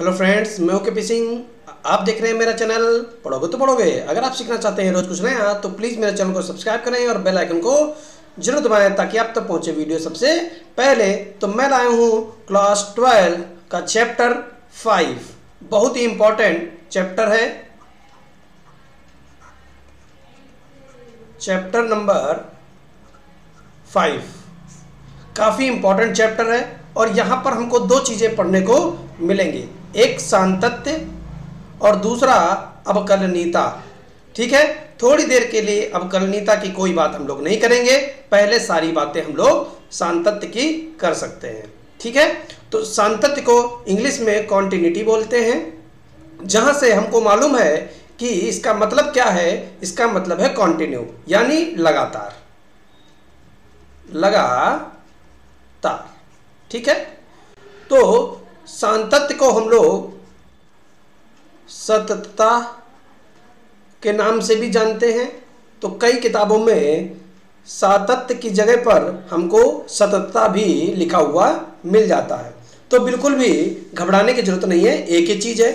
Hello friends, मैं okay P Singh. आप देख रहे हैं मेरा चैनल पढ़ोगे तो पढ़ोगे। अगर आप सीखना चाहते हैं रोज कुछ नया तो प्लीज़ मेरे चैनल को सब्सक्राइब करें और बेल आइकन को जरूर दबाएं ताकि आप तक पहुंचे वीडियो सबसे पहले। तो मैं लाया हूं क्लास 12 का चैप्टर 5। बहुत ही इंपॉर्टेंट चैप्टर है, चैप्टर नंबर 5। काफ़ी इंपॉर्टेंट चैप्टर है और यहाँ पर हमको दो चीज़ें पढ़ने को मिलेंगी, एक सांतत्य और दूसरा अवकलनीयता। ठीक है, थोड़ी देर के लिए अवकलनीयता की कोई बात हम लोग नहीं करेंगे, पहले सारी बातें हम लोग सांतत्य की कर सकते हैं। ठीक है, तो सांतत्य को इंग्लिश में कॉन्टिन्यूटी बोलते हैं, जहाँ से हमको मालूम है कि इसका मतलब क्या है। इसका मतलब है कॉन्टिन्यू, यानी लगातार, लगातार। ठीक है, तो सांतत्य को हम लोग सततता के नाम से भी जानते हैं। तो कई किताबों में सातत्य की जगह पर हमको सततता भी लिखा हुआ मिल जाता है। तो बिल्कुल भी घबराने की जरूरत नहीं है, एक ही चीज़ है।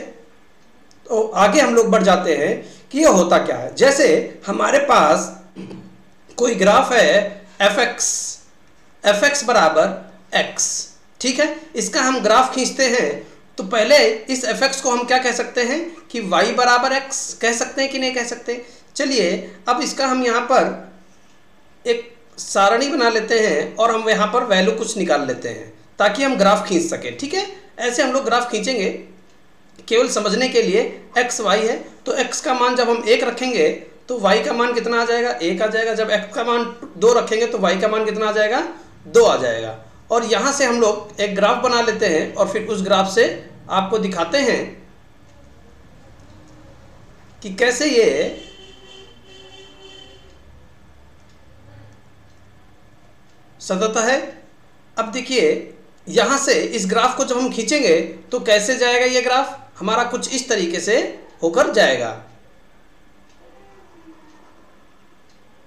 तो आगे हम लोग बढ़ जाते हैं कि यह होता क्या है। जैसे हमारे पास कोई ग्राफ है एफ एक्स बराबर एक्स। ठीक है, इसका हम ग्राफ खींचते हैं तो पहले इस एफ एक्स को हम क्या कह सकते हैं कि y बराबर एक्स कह सकते हैं कि नहीं कह सकते। चलिए अब इसका हम यहाँ पर एक सारणी बना लेते हैं और हम यहाँ पर वैल्यू कुछ निकाल लेते हैं ताकि हम ग्राफ खींच सकें। ठीक है, ऐसे हम लोग ग्राफ खींचेंगे केवल समझने के लिए। एक्स वाई है तो एक्स का मान जब हम 1 रखेंगे तो y का मान कितना आ जाएगा, 1 आ जाएगा। जब x का मान 2 रखेंगे तो y का मान कितना आ जाएगा, 2 आ जाएगा। और यहाँ से हम लोग एक ग्राफ बना लेते हैं और फिर उस ग्राफ से आपको दिखाते हैं कि कैसे ये सतत है। अब देखिए यहाँ से इस ग्राफ को जब हम खींचेंगे तो कैसे जाएगा ये ग्राफ, हमारा कुछ इस तरीके से होकर जाएगा,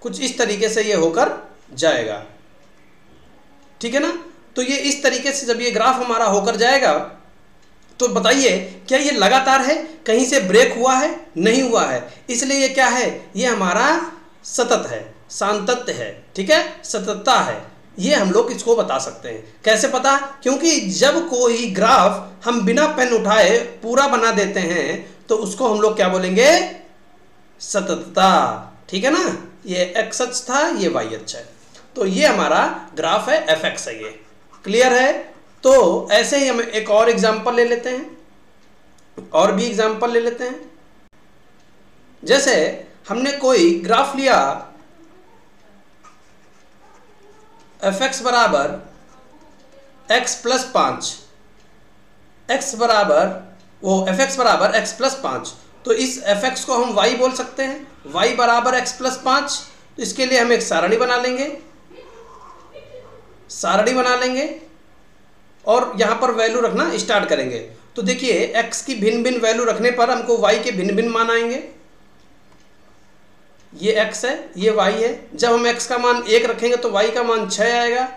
कुछ इस तरीके से ये होकर जाएगा। ठीक है ना, तो ये इस तरीके से जब ये ग्राफ हमारा होकर जाएगा तो बताइए क्या ये लगातार है, कहीं से ब्रेक हुआ है, नहीं हुआ है। इसलिए ये क्या है, ये हमारा सतत है, सांतत्य है। ठीक है, सततता है, ये हम लोग इसको बता सकते हैं। कैसे पता, क्योंकि जब कोई ग्राफ हम बिना पेन उठाए पूरा बना देते हैं तो उसको हम लोग क्या बोलेंगे, सततता। ठीक है ना, ये एक्स अक्ष था, ये वाई अक्ष है, तो ये हमारा ग्राफ है, एफ एक्स है। ये क्लियर है। तो ऐसे ही हम एक और एग्जांपल ले लेते हैं, और भी एग्जांपल ले लेते हैं। जैसे हमने कोई ग्राफ लिया एफ एक्स बराबर एक्स प्लस 5, एक्स बराबर वो एफ एक्स बराबर एक्स प्लस 5। तो इस एफ एक्स को हम y बोल सकते हैं, y बराबर एक्स प्लस 5। तो इसके लिए हम एक सारणी बना लेंगे, और यहाँ पर वैल्यू रखना स्टार्ट करेंगे। तो देखिए x की भिन्न भिन्न वैल्यू रखने पर हमको y के भिन्न भिन्न मान आएंगे। ये x है, ये y है। जब हम x का मान 1 रखेंगे तो y का मान 6 आएगा,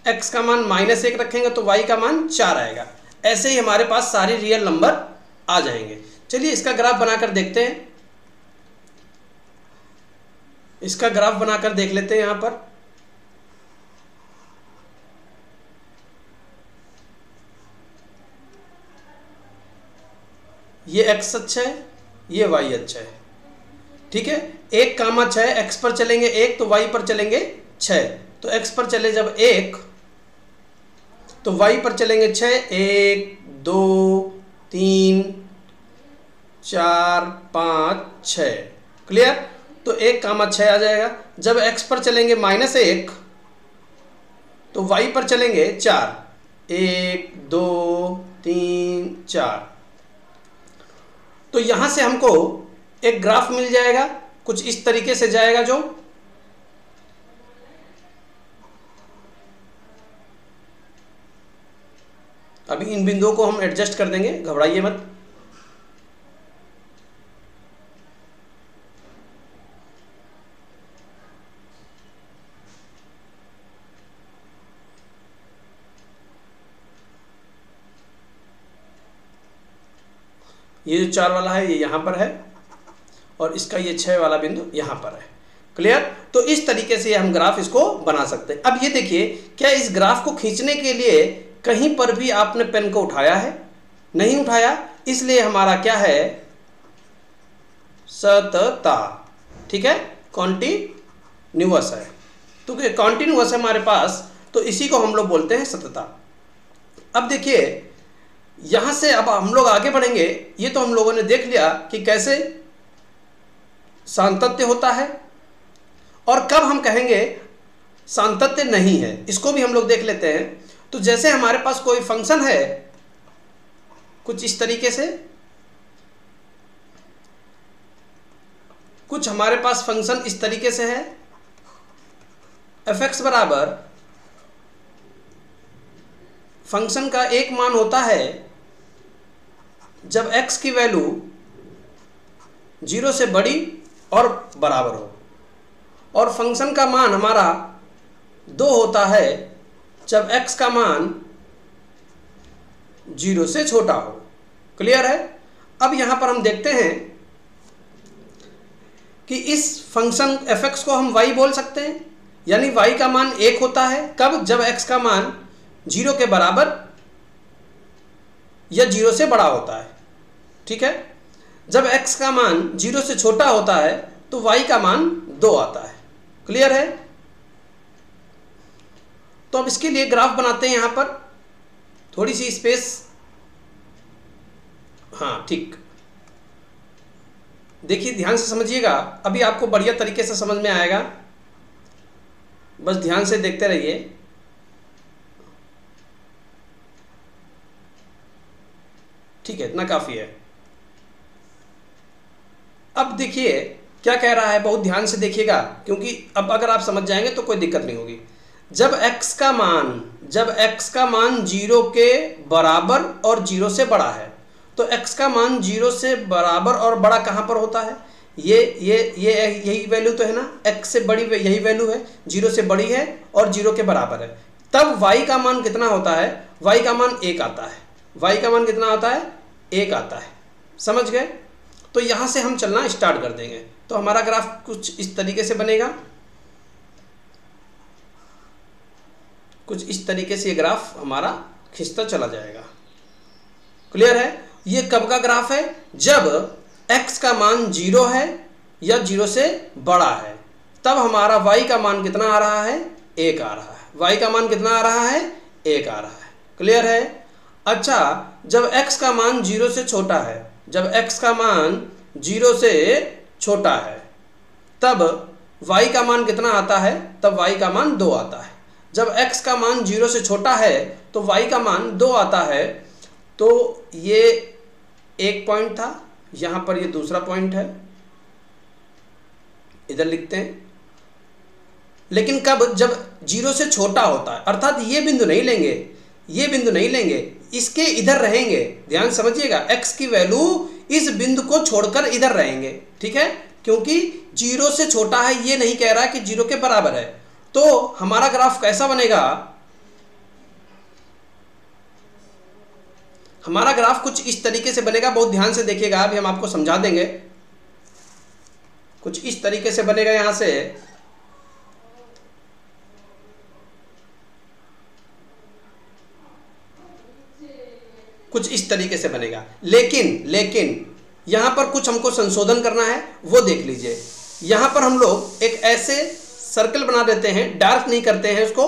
x का मान -1 रखेंगे तो y का मान 4 आएगा। ऐसे ही हमारे पास सारे रियल नंबर आ जाएंगे। चलिए इसका ग्राफ बनाकर देखते हैं, इसका ग्राफ बनाकर देख लेते हैं। यहाँ पर ये x अक्ष है, ये y अक्ष है। ठीक है, 1,6 x पर चलेंगे 1 तो y पर चलेंगे 6। तो x पर चले जब 1 तो y पर चलेंगे 6, 1 2 3 4 5 6। क्लियर, तो 1,6 आ जाएगा। जब x पर चलेंगे -1 तो y पर चलेंगे 4, 1 2 3 4। तो यहां से हमको एक ग्राफ मिल जाएगा, कुछ इस तरीके से जाएगा। जो अभी इन बिंदुओं को हम एडजस्ट कर देंगे, घबराइए मत। ये जो 4 वाला है ये यहाँ पर है और इसका ये 6 वाला बिंदु यहाँ पर है। क्लियर? तो इस तरीके से हम ग्राफ इसको बना सकते हैं। अब ये देखिए, क्या इस ग्राफ को खींचने के लिए कहीं पर भी आपने पेन को उठाया है? नहीं उठाया, इसलिए हमारा क्या है, सतता। ठीक है, कॉन्टिन्यूअस है, तो कॉन्टिन्यूअस है हमारे पास, तो इसी को हम लोग बोलते हैं सतता। अब देखिए यहां से अब हम लोग आगे बढ़ेंगे। ये तो हम लोगों ने देख लिया कि कैसे सातत्य होता है और कब हम कहेंगे सातत्य नहीं है, इसको भी हम लोग देख लेते हैं। तो जैसे हमारे पास कोई फंक्शन है कुछ इस तरीके से, कुछ हमारे पास फंक्शन इस तरीके से है, f(x) बराबर फंक्शन का एक मान होता है जब x की वैल्यू 0 से बड़ी और बराबर हो, और फंक्शन का मान हमारा 2 होता है जब x का मान 0 से छोटा हो। क्लियर है? अब यहां पर हम देखते हैं कि इस फंक्शन f(x) को हम y बोल सकते हैं, यानी y का मान 1 होता है कब, जब x का मान 0 के बराबर या 0 से बड़ा होता है। ठीक है, जब x का मान 0 से छोटा होता है तो y का मान 2 आता है। क्लियर है? तो अब इसके लिए ग्राफ बनाते हैं। यहां पर थोड़ी सी स्पेस, हाँ ठीक, देखिए ध्यान से समझिएगा, अभी आपको बढ़िया तरीके से समझ में आएगा, बस ध्यान से देखते रहिए। ठीक है, इतना काफी है। अब देखिए क्या कह रहा है, बहुत ध्यान से देखिएगा, क्योंकि अब अगर आप समझ जाएंगे तो कोई दिक्कत नहीं होगी। जब x का मान 0 के बराबर और 0 से बड़ा है, तो x का मान 0 से बराबर और बड़ा कहाँ पर होता है, ये यही वैल्यू तो है ना, x से बड़ी यही वैल्यू है, 0 से बड़ी है और 0 के बराबर है। तब y का मान कितना होता है, y का मान 1 आता है। y का मान कितना आता है, 1 आता है। समझ गए? तो यहां से हम चलना स्टार्ट कर देंगे, तो हमारा ग्राफ कुछ इस तरीके से बनेगा, कुछ इस तरीके से ये ग्राफ हमारा खिंचता चला जाएगा। क्लियर है? ये कब का ग्राफ है, जब x का मान 0 है या 0 से बड़ा है, तब हमारा y का मान कितना आ रहा है, 1 आ रहा है। y का मान कितना आ रहा है, 1 आ रहा है। क्लियर है? अच्छा, जब x का मान 0 से छोटा है, जब x का मान 0 से छोटा है, तब y का मान कितना आता है, तब y का मान 2 आता है। जब x का मान 0 से छोटा है तो y का मान 2 आता है। तो ये एक पॉइंट था, यहां पर ये दूसरा पॉइंट है, इधर लिखते हैं। लेकिन कब, जब 0 से छोटा होता है, अर्थात ये बिंदु नहीं लेंगे, ये बिंदु नहीं लेंगे, इसके इधर रहेंगे। ध्यान समझिएगा, x की वैल्यू इस बिंदु को छोड़कर इधर रहेंगे। ठीक है, क्योंकि 0 से छोटा है, ये नहीं कह रहा कि 0 के बराबर है। तो हमारा ग्राफ कैसा बनेगा, हमारा ग्राफ कुछ इस तरीके से बनेगा। बहुत ध्यान से देखिएगा, अभी हम आपको समझा देंगे। कुछ इस तरीके से बनेगा, यहां से कुछ इस तरीके से बनेगा। लेकिन यहां पर कुछ हमको संशोधन करना है, वो देख लीजिए। यहां पर हम लोग एक ऐसे सर्कल बना देते हैं, डार्क नहीं करते हैं, उसको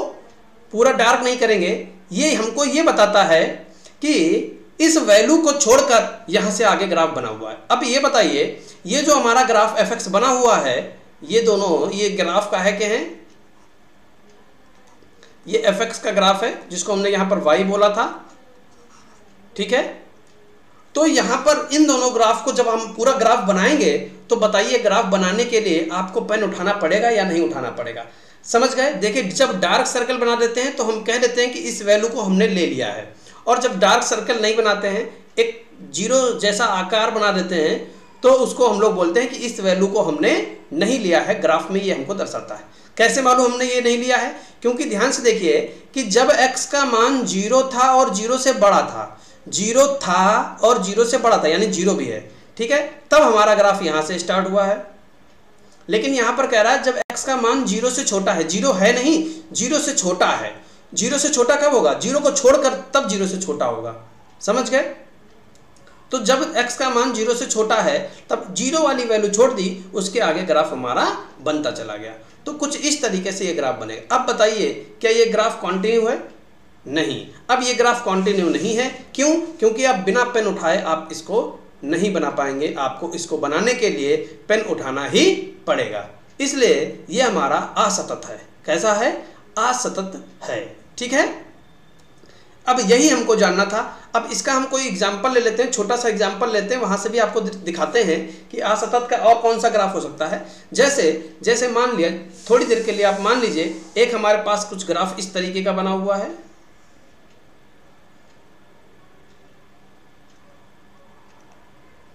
पूरा डार्क नहीं करेंगे। ये हमको ये बताता है कि इस वैल्यू को छोड़कर यहां से आगे ग्राफ बना हुआ है। अब ये बताइए, ये जो हमारा ग्राफ f(x) बना हुआ है, ये दोनों, ये ग्राफ का है क्या है, ये f(x) का ग्राफ है, जिसको हमने यहां पर y बोला था। ठीक है, तो यहां पर इन दोनों ग्राफ को जब हम पूरा ग्राफ बनाएंगे, तो बताइए ग्राफ बनाने के लिए आपको पेन उठाना पड़ेगा या नहीं उठाना पड़ेगा। समझ गए? देखिए, जब डार्क सर्कल बना देते हैं तो हम कह देते हैं कि इस वैल्यू को हमने ले लिया है, और जब डार्क सर्कल नहीं बनाते हैं, एक 0 जैसा आकार बना देते हैं, तो उसको हम लोग बोलते हैं कि इस वैल्यू को हमने नहीं लिया है। ग्राफ में ये हमको दर्शाता है। कैसे मालूम हमने ये नहीं लिया है? क्योंकि ध्यान से देखिए कि जब x का मान 0 था और 0 से बड़ा था, जीरो था और जीरो से बड़ा था, यानी जीरो भी है, ठीक है, तब हमारा ग्राफ यहां से स्टार्ट हुआ है। लेकिन यहां पर कह रहा है जब x का मान जीरो से छोटा है, जीरो है नहीं, जीरो से छोटा है। जीरो से छोटा कब होगा? जीरो को छोड़कर तब जीरो से छोटा होगा, समझ गए? तो जब x का मान जीरो से छोटा है तब जीरो वाली वैल्यू छोड़ दी, उसके आगे ग्राफ हमारा बनता चला गया। तो कुछ इस तरीके से ये ग्राफ बनेगा। अब बताइए क्या ये ग्राफ कॉन्टिन्यू है? नहीं, अब ये ग्राफ कॉन्टिन्यू नहीं है। क्यों? क्योंकि आप बिना पेन उठाए आप इसको नहीं बना पाएंगे, आपको इसको बनाने के लिए पेन उठाना ही पड़ेगा। इसलिए ये हमारा असतत है। कैसा है? असतत है, ठीक है। अब यही हमको जानना था। अब इसका हम कोई एग्जाम्पल ले लेते हैं, छोटा सा एग्जाम्पल लेते हैं, वहां से भी आपको दिखाते हैं कि असतत का और कौन सा ग्राफ हो सकता है। जैसे मान लिया, थोड़ी देर के लिए आप मान लीजिए एक हमारे पास कुछ ग्राफ इस तरीके का बना हुआ है,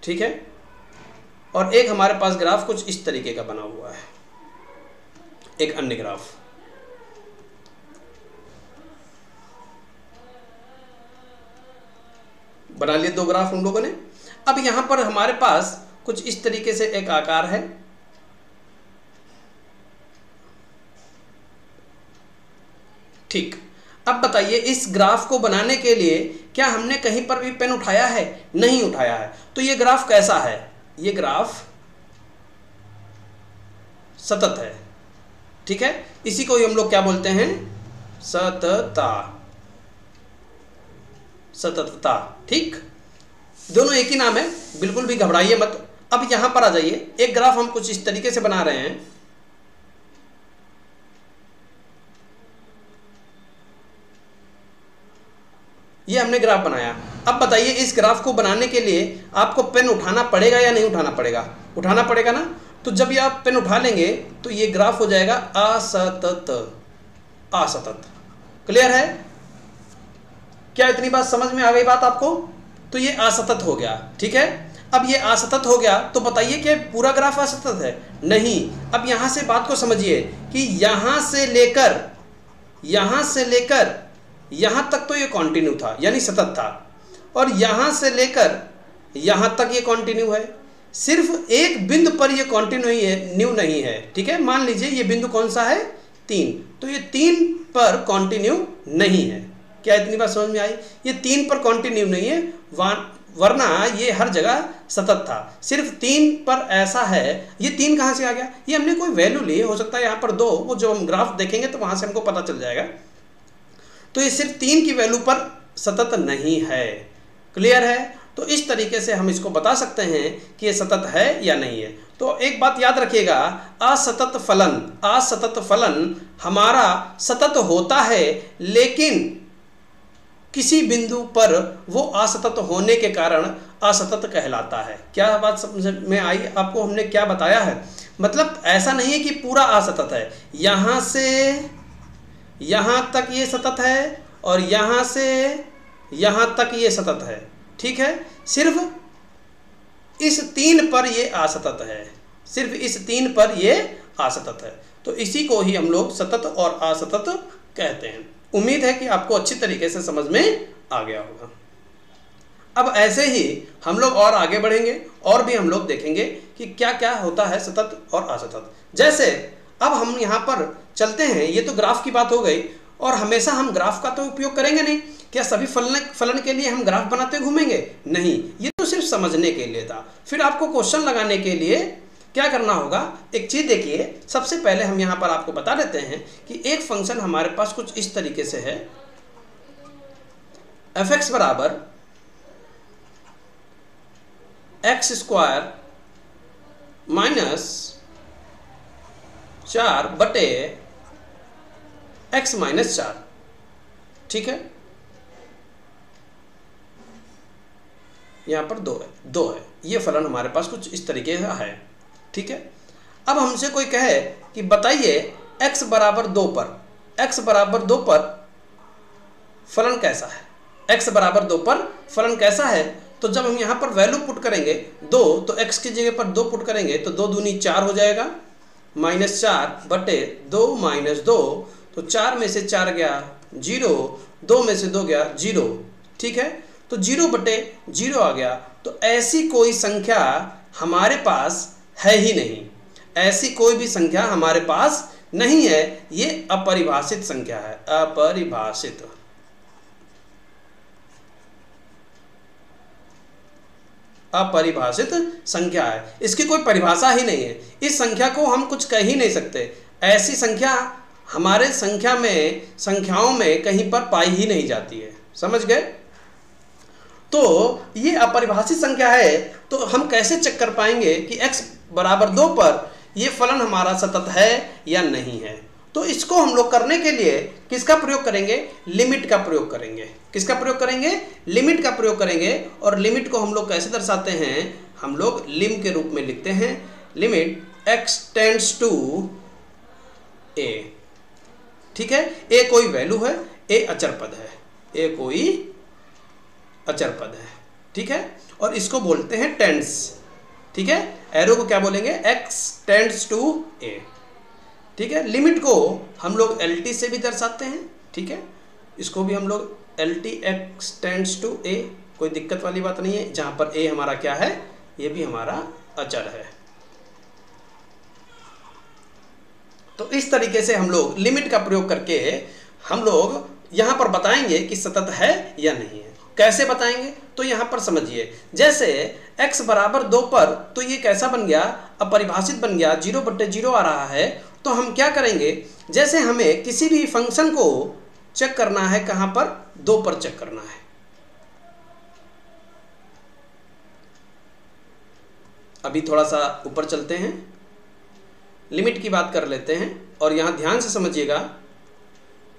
ठीक है, और एक हमारे पास ग्राफ कुछ इस तरीके का बना हुआ है, एक अन्य ग्राफ। बना लिए दो ग्राफ हम लोगों ने। अब यहां पर हमारे पास कुछ इस तरीके से एक आकार है, ठीक। अब बताइए इस ग्राफ को बनाने के लिए क्या हमने कहीं पर भी पेन उठाया है? नहीं उठाया है। तो ये ग्राफ कैसा है? ये ग्राफ सतत है, ठीक है। इसी को ही हम लोग क्या बोलते हैं? सततता, सततता, ठीक। दोनों एक ही नाम है, बिल्कुल भी घबराइए मत। अब यहां पर आ जाइए, एक ग्राफ हम कुछ इस तरीके से बना रहे हैं, ये हमने ग्राफ बनाया। अब बताइए इस ग्राफ को बनाने के लिए आपको पेन उठाना पड़ेगा या नहीं उठाना पड़ेगा? उठाना पड़ेगा ना। तो जब ये आप पेन उठा लेंगे तो ये ग्राफ हो जाएगा असतत, असतत। क्लियर है? क्या इतनी बात समझ में आ गई बात आपको? तो ये असतत हो गया, ठीक है। अब ये असतत हो गया तो बताइए कि पूरा ग्राफ असतत है? नहीं। अब यहां से बात को समझिए कि यहां से लेकर यहां तक तो ये कॉन्टिन्यू था, यानी सतत था, और यहां से लेकर यहां तक ये कॉन्टिन्यू है। सिर्फ एक बिंदु पर ये कॉन्टिन्यू नहीं है, ठीक है। मान लीजिए ये बिंदु कौन सा है? 3। तो ये 3 पर कॉन्टिन्यू नहीं है। क्या इतनी बात समझ में आई? ये 3 पर कॉन्टिन्यू नहीं है, वरना ये हर जगह सतत था। सिर्फ 3 पर ऐसा है। ये 3 कहां से आ गया? ये हमने कोई वैल्यू ली, हो सकता है यहाँ पर 2, वो जो हम ग्राफ देखेंगे तो वहां से हमको पता चल जाएगा। तो ये सिर्फ 3 की वैल्यू पर सतत नहीं है। क्लियर है? तो इस तरीके से हम इसको बता सकते हैं कि ये सतत है या नहीं है। तो एक बात याद रखिएगा, असतत फलन हमारा सतत होता है, लेकिन किसी बिंदु पर वो असतत होने के कारण असतत कहलाता है। क्या बात समझ में आई आपको? हमने क्या बताया है? मतलब ऐसा नहीं है कि पूरा असतत है, यहां से यहां तक ये सतत है और यहां से यहां तक ये सतत है, ठीक है। सिर्फ इस 3 पर ये असतत है, सिर्फ इस 3 पर ये असतत है। तो इसी को ही हम लोग सतत और असतत कहते हैं। उम्मीद है कि आपको अच्छी तरीके से समझ में आ गया होगा। अब ऐसे ही हम लोग और आगे बढ़ेंगे और भी हम लोग देखेंगे कि क्या क्या होता है सतत और असतत। जैसे अब हम यहाँ पर चलते हैं, ये तो ग्राफ की बात हो गई, और हमेशा हम ग्राफ का तो उपयोग करेंगे नहीं। क्या सभी फलन के लिए हम ग्राफ बनाते घूमेंगे? नहीं, ये तो सिर्फ समझने के लिए था। फिर आपको क्वेश्चन लगाने के लिए क्या करना होगा? एक चीज देखिए, सबसे पहले हम यहाँ पर आपको बता देते हैं कि एक फंक्शन हमारे पास कुछ इस तरीके से है, f(x) बराबर x² माइनस 4 बटे x माइनस 4, ठीक है। यहां पर 2 है। ये फलन हमारे पास कुछ इस तरीके का है, ठीक है। अब हमसे कोई कहे कि बताइए x बराबर 2 पर फलन कैसा है? x बराबर 2 पर फलन कैसा है? तो जब हम यहाँ पर वैल्यू पुट करेंगे 2, तो x की जगह पर 2 पुट करेंगे तो 2 दूनी 4 हो जाएगा, माइनस 4 बटे 2 माइनस 2, तो 4 में से 4 गया 0, 2 में से 2 गया 0, ठीक है। तो 0/0 आ गया। तो ऐसी कोई संख्या हमारे पास है ही नहीं, ऐसी कोई भी संख्या हमारे पास नहीं है, ये अपरिभाषित संख्या है, अपरिभाषित। अपरिभाषित संख्या है, इसकी कोई परिभाषा ही नहीं है, इस संख्या को हम कुछ कह ही नहीं सकते, ऐसी संख्या हमारे संख्याओं में कहीं पर पाई ही नहीं जाती है। समझ गए? तो ये अपरिभाषित संख्या है, तो हम कैसे चेक कर पाएंगे कि x बराबर 2 पर ये फलन हमारा सतत है या नहीं है? तो इसको हम लोग करने के लिए किसका प्रयोग करेंगे? लिमिट का प्रयोग करेंगे। किसका प्रयोग करेंगे? लिमिट का प्रयोग करेंगे। और लिमिट को हम लोग कैसे दर्शाते हैं? हम लोग लिम के रूप में लिखते हैं, limit x tends to a। ठीक है, a कोई वैल्यू है, a अचर पद है, a कोई अचर पद है। ठीक है, और इसको बोलते हैं टेंड्स। ठीक है, एरो को क्या बोलेंगे? x tends to a। ठीक है, लिमिट को हम लोग LT से भी दर्शाते हैं। ठीक है, इसको भी हम लोग LT x tends to a, कोई दिक्कत वाली बात नहीं है। जहां पर a हमारा क्या है? ये भी हमारा अचर है। तो इस तरीके से हम लोग लिमिट का प्रयोग करके हम लोग यहां पर बताएंगे कि सतत है या नहीं है। कैसे बताएंगे? तो यहां पर समझिए, जैसे x बराबर 2 पर तो ये कैसा बन गया? अपरिभाषित बन गया, 0/0 आ रहा है। तो हम क्या करेंगे? जैसे हमें किसी भी फंक्शन को चेक करना है, कहां पर? 2 पर चेक करना है। अभी थोड़ा सा ऊपर चलते हैं, लिमिट की बात कर लेते हैं और यहां ध्यान से समझिएगा।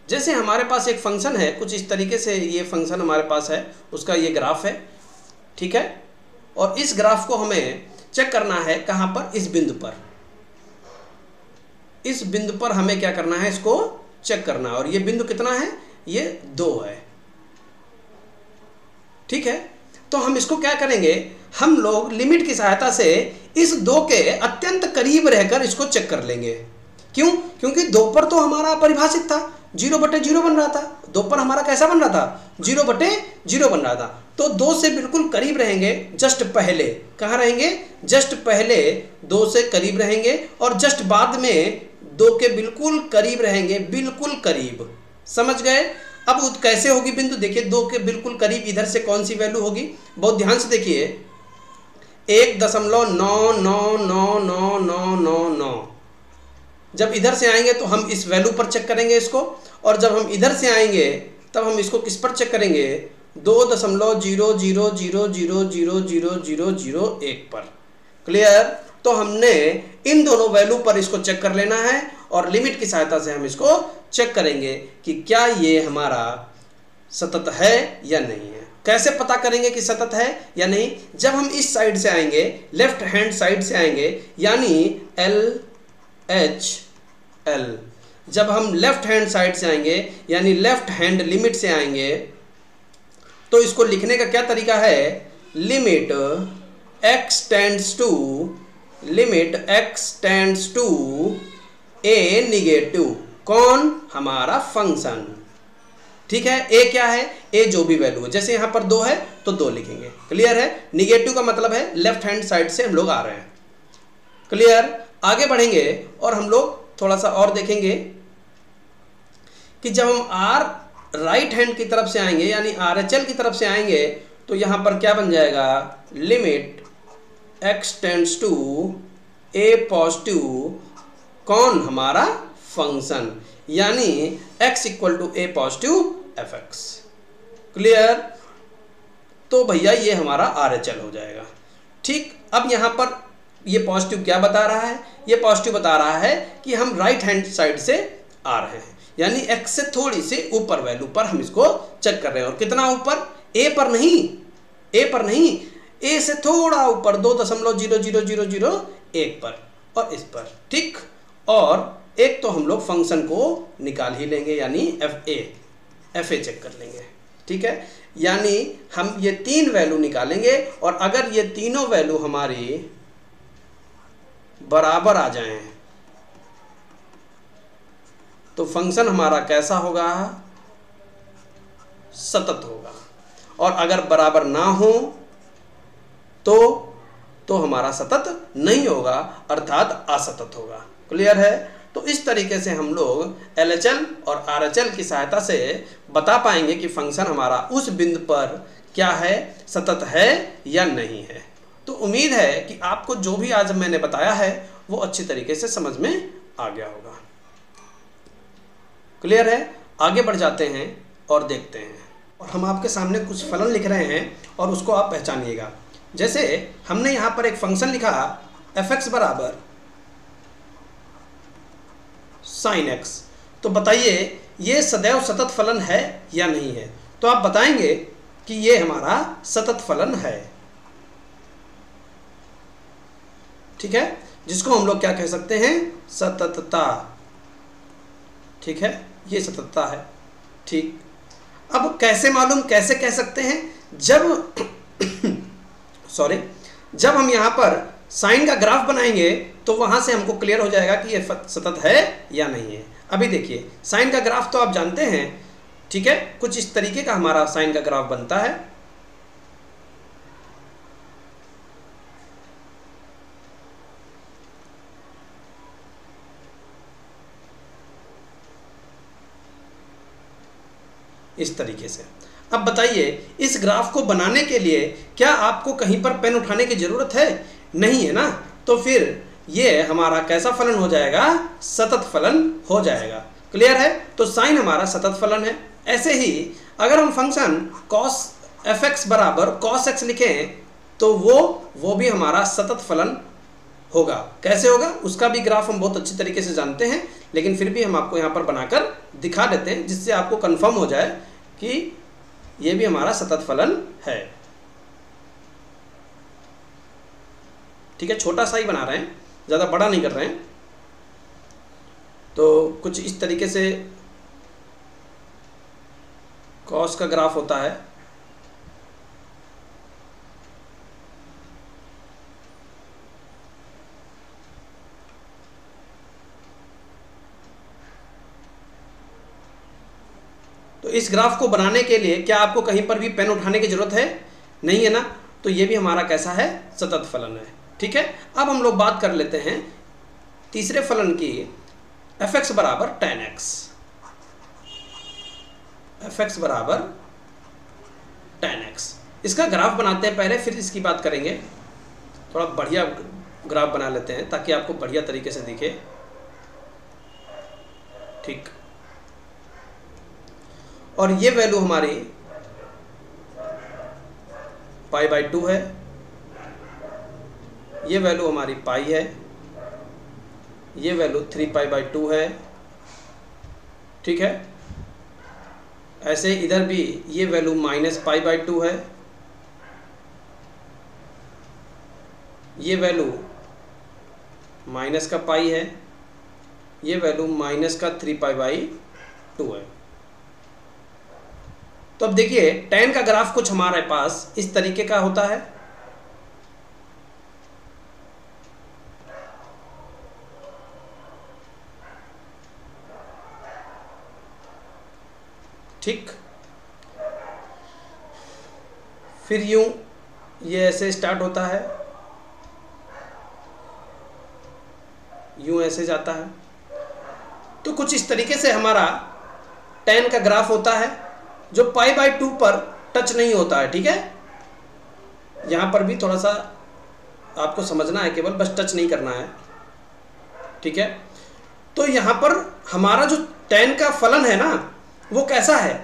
जैसे हमारे पास एक फंक्शन है, कुछ इस तरीके से ये फंक्शन हमारे पास है, उसका ये ग्राफ है। ठीक है, और इस ग्राफ को हमें चेक करना है कहां पर? इस बिंदु पर। इस बिंदु पर हमें क्या करना है? इसको चेक करना है। और ये बिंदु कितना है? ये 2 है। ठीक है, तो हम इसको क्या करेंगे? हम लोग लिमिट की सहायता से इस 2 के अत्यंत करीब रहकर इसको चेक कर लेंगे। क्यों? क्योंकि 2 पर तो हमारा परिभाषित था, 0/0 बन रहा था। 2 पर हमारा कैसा बन रहा था? 0/0 बन रहा था। तो 2 से बिल्कुल करीब रहेंगे, जस्ट पहले। कहाँ रहेंगे? जस्ट पहले 2 से करीब रहेंगे, और जस्ट बाद में 2 के बिल्कुल करीब रहेंगे, बिल्कुल करीब। समझ गए? अब कैसे होगी बिंदु? देखिए, 2 के बिल्कुल करीब इधर से कौन सी वैल्यू होगी? बहुत ध्यान से देखिए, 1.9999999। जब इधर से आएंगे तो हम इस वैल्यू पर चेक करेंगे इसको, और जब हम इधर से आएंगे तब हम इसको किस पर चेक करेंगे? 2.000000001 पर। क्लियर? तो हमने इन दोनों वैल्यू पर इसको चेक कर लेना है, और लिमिट की सहायता से हम इसको चेक करेंगे कि क्या ये हमारा सतत है या नहीं है। कैसे पता करेंगे कि सतत है या नहीं? जब हम इस साइड से आएंगे, लेफ्ट हैंड साइड से आएंगे, यानी LHL। जब हम लेफ्ट हैंड साइड से आएंगे, यानी लेफ्ट हैंड लिमिट से आएंगे, तो इसको लिखने का क्या तरीका है? Limit x tends to a negative. कौन? हमारा फंक्शन। ठीक है, a क्या है? a जो भी वैल्यू है। जैसे यहां पर 2 है तो 2 लिखेंगे। क्लियर है? निगेटिव का मतलब है लेफ्ट हैंड साइड से हम लोग आ रहे हैं। क्लियर? आगे बढ़ेंगे और हम लोग थोड़ा सा और देखेंगे कि जब हम राइट हैंड की तरफ से आएंगे, यानी RHL की तरफ से आएंगे, तो यहां पर क्या बन जाएगा? Limit x tends to a positive. कौन? हमारा फंक्शन, यानी x equal to a positive fx। Clear? तो भैया ये हमारा RHL हो जाएगा। ठीक, अब यहां पर ये पॉजिटिव क्या बता रहा है? ये पॉजिटिव बता रहा है कि हम राइट हैंड साइड से आ रहे हैं, यानी x से थोड़ी से ऊपर वैल्यू पर हम इसको चेक कर रहे हैं। और कितना ऊपर? a पर नहीं, a से थोड़ा ऊपर 2.00001 पर और इस पर। ठीक, और एक तो हम लोग फंक्शन को निकाल ही लेंगे, यानी fa चेक कर लेंगे। ठीक है, यानी हम ये 3 वैल्यू निकालेंगे, और अगर ये तीनों वैल्यू हमारी बराबर आ जाएं तो फंक्शन हमारा कैसा होगा? सतत होगा। और अगर बराबर ना हो तो हमारा सतत नहीं होगा, अर्थात असतत होगा। क्लियर है? तो इस तरीके से हम लोग LHL और RHL की सहायता से बता पाएंगे कि फंक्शन हमारा उस बिंदु पर क्या है, सतत है या नहीं है। तो उम्मीद है कि आपको जो भी आज मैंने बताया है वो अच्छी तरीके से समझ में आ गया होगा। क्लियर है? आगे बढ़ जाते हैं और देखते हैं। और हम आपके सामने कुछ फलन लिख रहे हैं और उसको आप पहचानिएगा। जैसे हमने यहाँ पर एक फंक्शन लिखा f(x) बराबर sin x। तो बताइए ये सदैव सतत फलन है या नहीं है? तो आप बताएंगे कि ये हमारा सतत फलन है। ठीक है, जिसको हम लोग क्या कह सकते हैं, सततता। ठीक है, ये सततता है। ठीक, अब कैसे मालूम, कैसे कह सकते हैं? जब हम यहाँ पर साइन का ग्राफ बनाएंगे तो वहां से हमको क्लियर हो जाएगा कि ये सतत है या नहीं है। अभी देखिए साइन का ग्राफ तो आप जानते हैं, ठीक है, कुछ इस तरीके का हमारा साइन का ग्राफ बनता है। इस तरीके से। अब बताइए इस ग्राफ को बनाने के लिए क्या आपको कहीं पर पेन उठाने की जरूरत है? नहीं है ना। तो फिर ये हमारा कैसा फलन हो जाएगा? सतत फलन हो जाएगा। क्लियर है? तो साइन हमारा सतत फलन है। ऐसे ही अगर हम फंक्शन cos f(x) बराबर cos x लिखें तो वो भी हमारा सतत फलन होगा। कैसे होगा उसका भी ग्राफ हम बहुत अच्छी तरीके से जानते हैं, लेकिन फिर भी हम आपको यहाँ पर बनाकर दिखा देते हैं जिससे आपको कंफर्म हो जाए कि ये भी हमारा सतत फलन है। ठीक है, छोटा सा ही बना रहे हैं, ज़्यादा बड़ा नहीं कर रहे हैं। तो कुछ इस तरीके से कॉस का ग्राफ होता है। तो इस ग्राफ को बनाने के लिए क्या आपको कहीं पर भी पेन उठाने की जरूरत है? नहीं है ना। तो ये भी हमारा कैसा है? सतत फलन है। ठीक है, अब हम लोग बात कर लेते हैं तीसरे फलन की, f(x) बराबर tan x। f(x) बराबर tan x। इसका ग्राफ बनाते हैं पहले, फिर इसकी बात करेंगे। थोड़ा बढ़िया ग्राफ बना लेते हैं ताकि आपको बढ़िया तरीके से दिखे। ठीक, और ये वैल्यू हमारी π/2 है, ये वैल्यू हमारी पाई है, ये वैल्यू 3π/2 है। ठीक है, ऐसे इधर भी ये वैल्यू -π/2 है, ये वैल्यू माइनस का पाई है, ये वैल्यू माइनस का 3π/2 है। तो अब देखिए tan का ग्राफ कुछ हमारे पास इस तरीके का होता है। ठीक, फिर यूं ये ऐसे स्टार्ट होता है, यूं ऐसे जाता है। तो कुछ इस तरीके से हमारा tan का ग्राफ होता है जो π/2 पर टच नहीं होता है। ठीक है, यहाँ पर भी थोड़ा सा आपको समझना है, केवल बस टच नहीं करना है। ठीक है, तो यहाँ पर हमारा जो tan का फलन है ना वो कैसा है?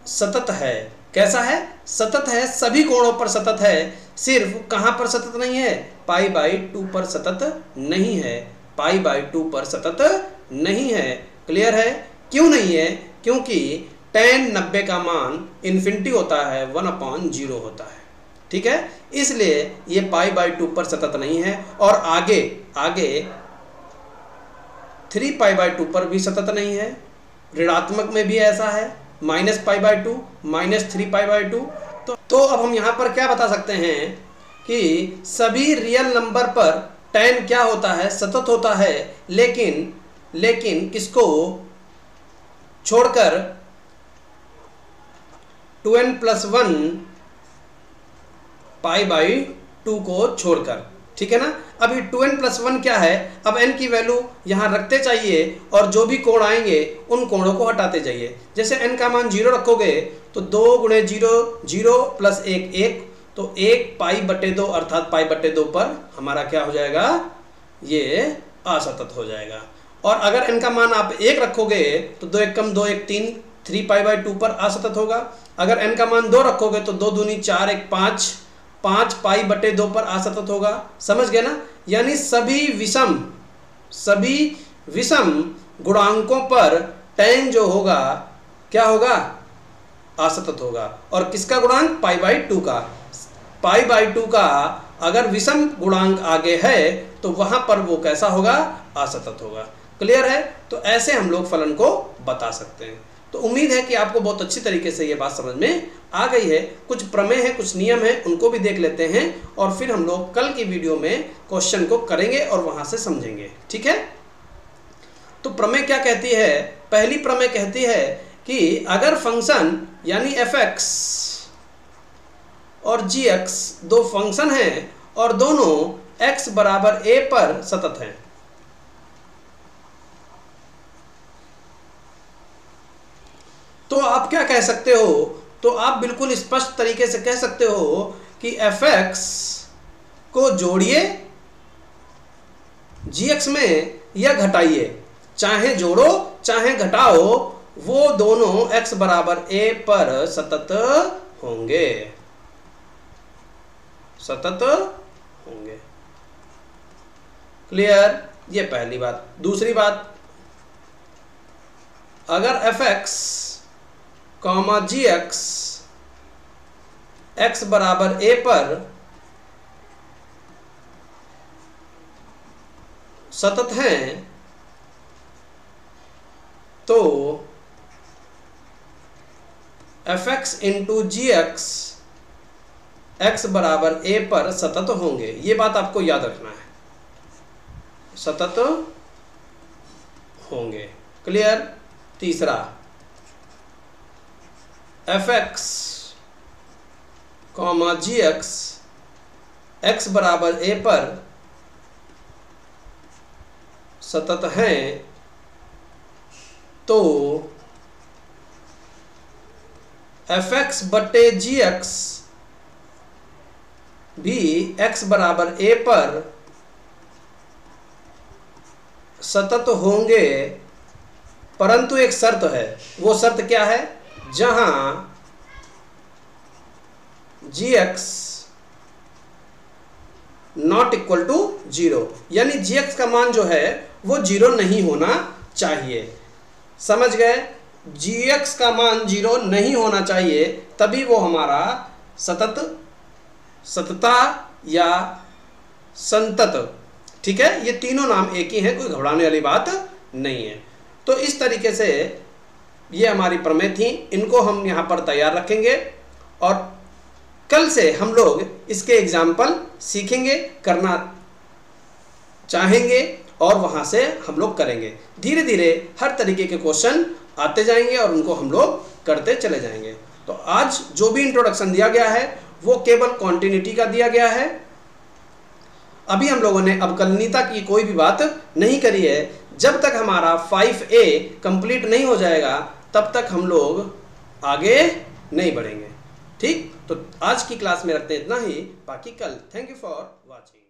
सतत है। कैसा है? सतत है, सभी कोणों पर सतत है। सिर्फ कहाँ पर सतत नहीं है? π/2 पर सतत नहीं है, π/2 पर सतत नहीं है। क्लियर है? क्यों नहीं है? क्योंकि tan 90 का मान इन्फिनिटी होता है, 1/0 होता है। ठीक है, इसलिए ये π/2 पर सतत नहीं है। और आगे 3π/2 पर भी सतत नहीं है। ऋणात्मक में भी ऐसा है, -π/2, -3π/2। तो अब हम यहाँ पर क्या बता सकते हैं कि सभी रियल नंबर पर tan क्या होता है? सतत होता है। लेकिन किसको छोड़कर? 2n+1 π/2 को छोड़कर, ठीक है ना। अभी 2n+1 क्या है, अब n की वैल्यू यहाँ रखते चाहिए और जो भी कोण आएंगे उन कोणों को हटाते जाइए। जैसे n का मान 0 रखोगे तो 2 × 0 0 + 1 1, तो 1 π/2 अर्थात π/2 पर हमारा क्या हो जाएगा, ये असतत हो जाएगा। और अगर n का मान आप 1 रखोगे तो 2 1 कम 2 1 3 3 π/2 पर असतत होगा। अगर n का मान 2 रखोगे तो 2 दूनी 4 1 5 5 π/2 पर असतत होगा। समझ गए ना। यानी सभी विषम गुणांकों पर tan जो होगा क्या होगा, असतत होगा। और किसका गुणांक, π/2 का। π/2 का अगर विषम गुणांक आगे है तो वहां पर वो कैसा होगा, असतत होगा। क्लियर है। तो ऐसे हम लोग फलन को बता सकते हैं। तो उम्मीद है कि आपको बहुत अच्छी तरीके से ये बात समझ में आ गई है। कुछ प्रमेय है, कुछ नियम है, उनको भी देख लेते हैं और फिर हम लोग कल की वीडियो में क्वेश्चन को करेंगे और वहां से समझेंगे, ठीक है। तो प्रमेय क्या कहती है, पहली प्रमेय कहती है कि अगर फंक्शन यानी f(x) और g(x) दो फंक्शन हैं और दोनों x = a पर सतत हैं, तो आप क्या कह सकते हो, तो आप बिल्कुल स्पष्ट तरीके से कह सकते हो कि f(x) को जोड़िए g(x) में या घटाइए, चाहे जोड़ो चाहे घटाओ, वो दोनों x = a पर सतत होंगे, सतत होंगे। क्लियर। ये पहली बात। दूसरी बात, अगर f(x), g(x) x = a पर सतत हैं तो f(x) × g(x) x = a पर सतत होंगे। ये बात आपको याद रखना है, सतत होंगे। क्लियर। तीसरा, f(x), g(x) x = a पर सतत हैं तो f(x/g(x) भी x = a पर सतत होंगे, परंतु एक शर्त है। वो शर्त क्या है, जहां g(x) ≠ 0, यानी g(x) का मान जो है वो 0 नहीं होना चाहिए। समझ गए। g(x) का मान 0 नहीं होना चाहिए, तभी वो हमारा सतता या संतत, ठीक है। ये तीनों नाम एक ही हैं, कोई घबराने वाली बात नहीं है। तो इस तरीके से ये हमारी प्रमेय थी, इनको हम यहाँ पर तैयार रखेंगे और कल से हम लोग इसके एग्जाम्पल सीखेंगे, करना चाहेंगे और वहाँ से हम लोग करेंगे। धीरे धीरे हर तरीके के क्वेश्चन आते जाएंगे और उनको हम लोग करते चले जाएंगे। तो आज जो भी इंट्रोडक्शन दिया गया है वो केवल कॉन्टिन्यूटी का दिया गया है। अभी हम लोगों ने अवकलनीयता की कोई भी बात नहीं करी है। जब तक हमारा 5A कंप्लीट नहीं हो जाएगा तब तक हम लोग आगे नहीं बढ़ेंगे। ठीक, तो आज की क्लास में रखते हैं इतना ही, बाकी कल। Thank you for watching.